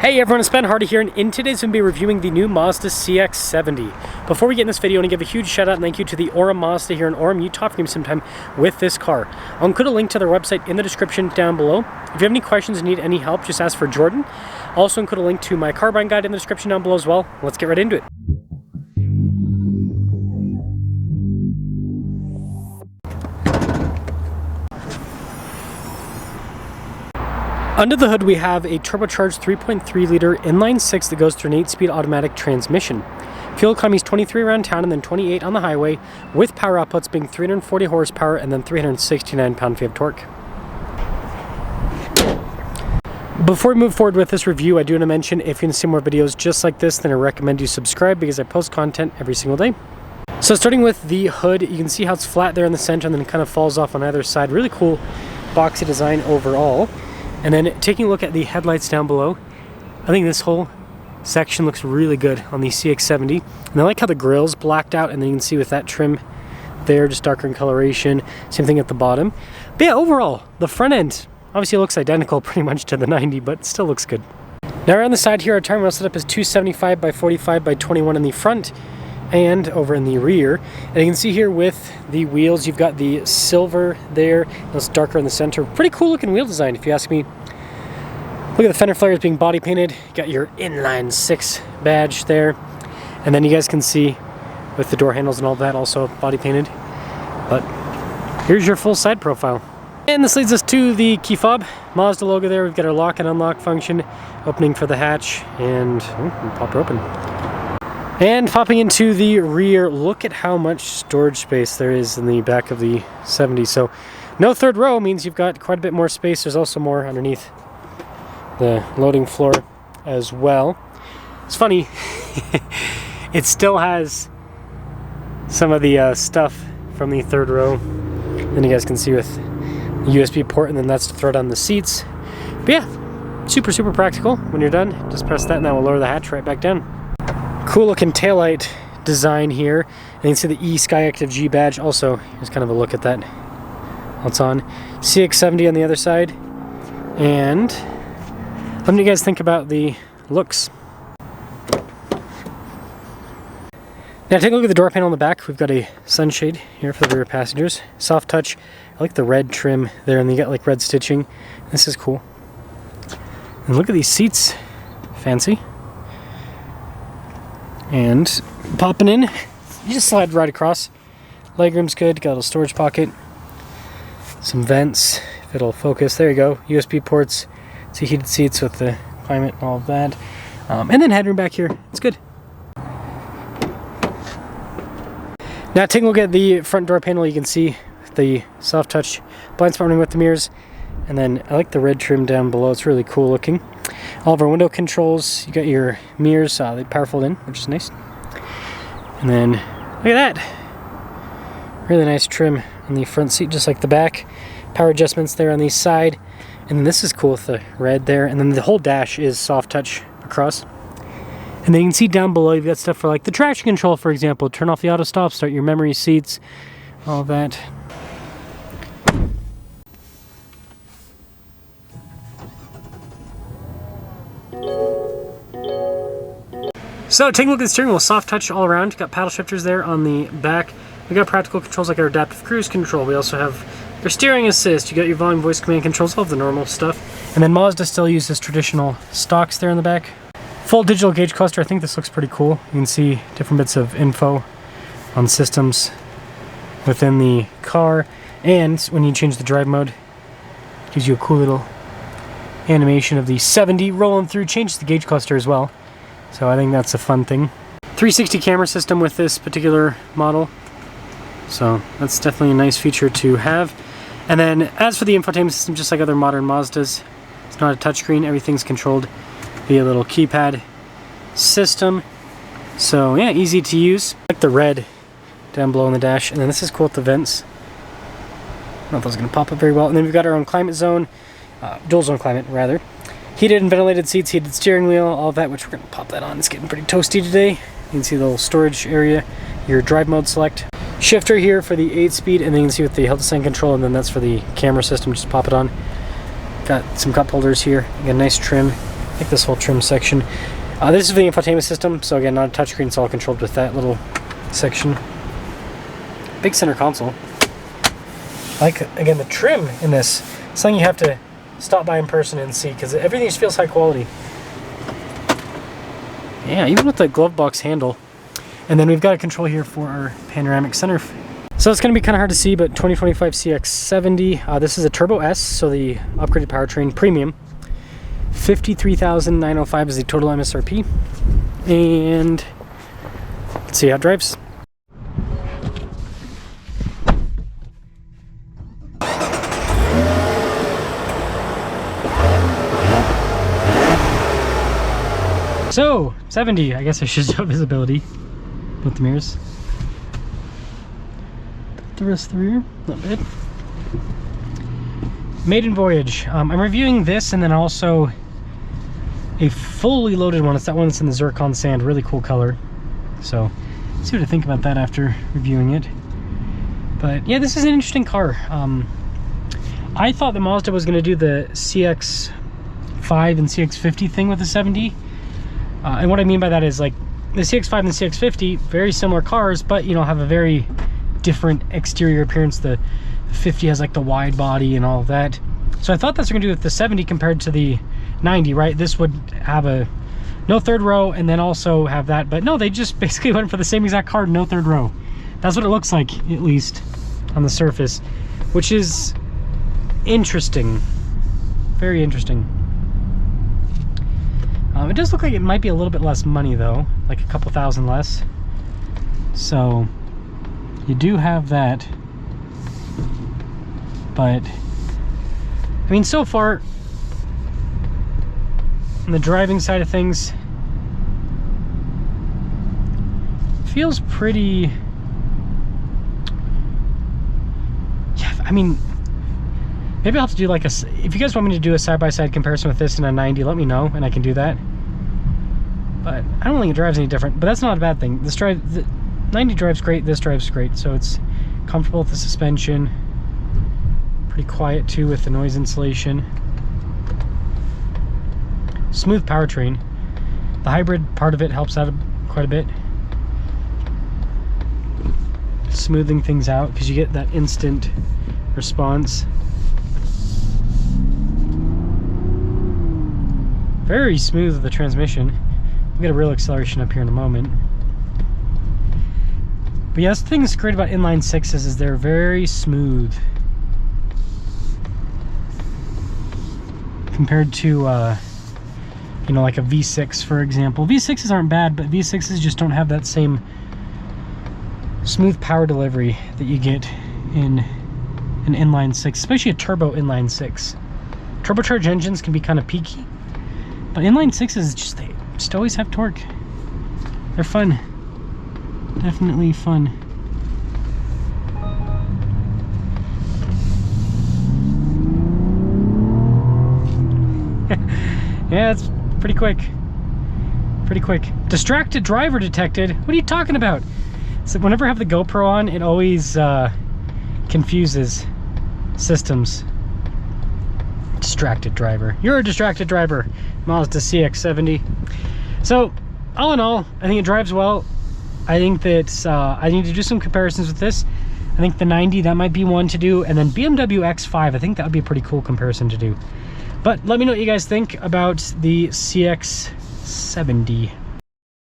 Hey everyone, it's Ben Hardy here, and in today's video, I'm going to be reviewing the new Mazda CX-70. Before we get in this video, I want to give a huge shout out and thank you to the Orem Mazda here in Orem, Utah, for giving me some time with this car. I'll include a link to their website in the description down below. If you have any questions and need any help, just ask for Jordan. I'll also include a link to my car buying guide in the description down below as well. Let's get right into it. Under the hood, we have a turbocharged 3.3 liter inline-6 that goes through an 8-speed automatic transmission. Fuel economy is 23 around town and then 28 on the highway, with power outputs being 340 horsepower and then 369 pound-feet of torque. Before we move forward with this review, I do want to mention if you want to see more videos just like this, then I recommend you subscribe because I post content every single day. So starting with the hood, you can see how it's flat there in the center and then it kind of falls off on either side. Really cool boxy design overall. And then taking a look at the headlights down below, I think this whole section looks really good on the CX-70. And I like how the grille's blacked out, and then you can see with that trim there, just darker in coloration. Same thing at the bottom. But yeah, overall, the front end obviously looks identical pretty much to the 90, but it still looks good. Now around the side here, our tire wheel setup is 275 by 45 by 21 in the front and over in the rear. And you can see here with the wheels, you've got the silver there, it's darker in the center. Pretty cool looking wheel design if you ask me. Look at the fender flares being body painted. You got your inline 6 badge there. And then you guys can see with the door handles and all that also body painted. But here's your full side profile. And this leads us to the key fob. Mazda logo there. We've got our lock and unlock function, opening for the hatch, and pop her open. And popping into the rear, look at how much storage space there is in the back of the 70. So no third row means you've got quite a bit more space. There's also more underneath the loading floor as well. It's funny, it still has some of the stuff from the third row. Then you guys can see with the USB port, and then that's to throw down the seats. But yeah, super practical. When you're done, just press that and that will lower the hatch right back down. Cool looking taillight design here. And you can see the eSkyActiv G badge. Also, here's kind of a look at that. What's on. CX-70 on the other side. And let me you guys think about the looks. Now take a look at the door panel in the back. We've got a sunshade here for the rear passengers. Soft touch. I like the red trim there, and you got like red stitching. This is cool. And look at these seats. Fancy. And popping in, you just slide right across. Legroom's good, got a little storage pocket. Some vents, if it'll focus. There you go, USB ports. See heated seats with the climate and all of that. And then headroom back here, it's good. Now taking a look at the front door panel, you can see the soft touch blind spot running with the mirrors. And then I like the red trim down below, it's really cool looking. All of our window controls, you got your mirrors, they power fold in, which is nice. And then, look at that. Really nice trim on the front seat, just like the back. Power adjustments there on the side. And then this is cool with the red there. And then the whole dash is soft touch across. And then you can see down below, you've got stuff for like the traction control, for example. Turn off the auto stop, start your memory seats, all of that. So taking a look at the steering wheel, soft touch all around. You got paddle shifters there on the back. We got practical controls like our adaptive cruise control. We also have your steering assist. You got your volume, voice command controls, all of the normal stuff. And then Mazda still uses traditional stocks there in the back. Full digital gauge cluster. I think this looks pretty cool. You can see different bits of info on systems within the car. And when you change the drive mode, it gives you a cool little animation of the 70 rolling through. Changes the gauge cluster as well. So I think that's a fun thing. 360 camera system with this particular model. So that's definitely a nice feature to have. And then as for the infotainment system, just like other modern Mazdas, it's not a touchscreen, everything's controlled via a little keypad system. So yeah, easy to use. I like the red down below on the dash. And then this is cool with the vents. I don't know if those are going to pop up very well. And then we've got our own climate zone, dual zone climate rather. Heated and ventilated seats, heated steering wheel, all of that, which we're going to pop that on. It's getting pretty toasty today. You can see the little storage area, your drive mode select. Shifter here for the 8-speed, and then you can see with the hill descent control, and then that's for the camera system, just pop it on. Got some cup holders here, you got a nice trim like this whole trim section. This is the infotainment system, so again, not a touchscreen, it's all controlled with that little section. Big center console. Like, again, the trim in this, something you have to stop by in person and see, because everything just feels high quality. Yeah, even with the glove box handle. And then we've got a control here for our panoramic center. So it's going to be kind of hard to see, but 2025 CX-70. This is a Turbo S, so the upgraded powertrain premium. 53,905 is the total MSRP. And let's see how it drives. So, 70, I guess I should show visibility with the mirrors. The rest of the rear, not bad. Maiden voyage. I'm reviewing this and then also a fully loaded one. It's that one that's in the zircon sand, really cool color. So, let's see what I think about that after reviewing it. But yeah, this is an interesting car. I thought that Mazda was going to do the CX-5 and CX-50 thing with the 70. And what I mean by that is, like, the CX-5 and the CX-50, very similar cars, but, you know, have a very different exterior appearance. The 50 has, like, the wide body and all of that. So I thought that's what we're going to do with the 70 compared to the 90, right? This would have no third row and then also have that. But no, they just basically went for the same exact car, no third row. That's what it looks like, at least, on the surface, which is interesting. Very interesting. It does look like it might be a little bit less money though, like a couple thousand less. So you do have that. But I mean, so far on the driving side of things, feels pretty, yeah, I mean, maybe I'll have to do like if you guys want me to do a side-by-side comparison with this and a 90, let me know and I can do that. But I don't think it drives any different, but that's not a bad thing. The 90 drives great, this drives great, so it's comfortable with the suspension. Pretty quiet too with the noise insulation. Smooth powertrain. The hybrid part of it helps out quite a bit. Smoothing things out because you get that instant response. Very smooth with the transmission. We'll get a real acceleration up here in a moment. But yeah, that's the thing that's great about inline sixes is they're very smooth. Compared to, you know, like a V6, for example. V6s aren't bad, but V6s just don't have that same smooth power delivery that you get in an inline six, especially a turbo inline six. Turbocharged engines can be kind of peaky, but inline sixes just they just always have torque. They're fun. Definitely fun. Yeah, it's pretty quick. Pretty quick. Distracted driver detected? What are you talking about? So whenever I have the GoPro on, it always confuses systems. Distracted driver. You're a distracted driver. Mazda CX-70. So, all in all, I think it drives well. I think that I need to do some comparisons with this. I think the 90, that might be one to do. And then BMW X5, I think that would be a pretty cool comparison to do. But let me know what you guys think about the CX-70.